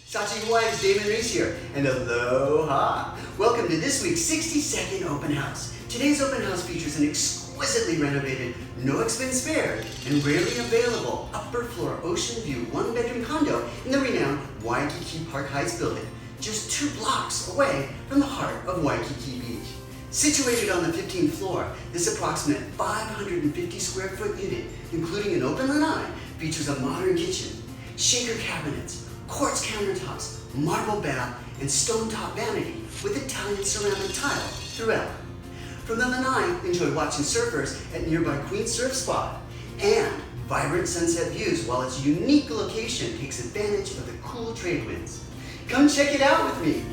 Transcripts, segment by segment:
Sachi Hawaii's Damon Reese here, and aloha! Welcome to this week's 60-second open house. Today's open house features an exquisitely renovated, no expense spared, and rarely available upper floor ocean view one-bedroom condo in the renowned Waikiki Park Heights building, just 2 blocks away from the heart of Waikiki Beach. Situated on the 15th floor, this approximate 550 square foot unit, including an open lanai, features a modern kitchen, shaker cabinets, quartz countertops, marble bath, and stone-top vanity with Italian ceramic tile throughout. From the lanai, enjoy watching surfers at nearby Queen's Surf Spot, and vibrant sunset views while its unique location takes advantage of the cool trade winds. Come check it out with me!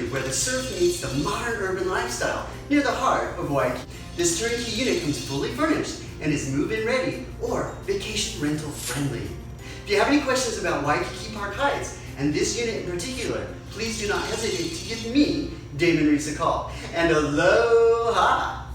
Where the surf meets the modern urban lifestyle near the heart of Waikiki. This turnkey unit comes fully furnished and is move-in ready or vacation rental friendly. If you have any questions about Waikiki Park Heights and this unit in particular, please do not hesitate to give me, Damon Reese, a call. And aloha!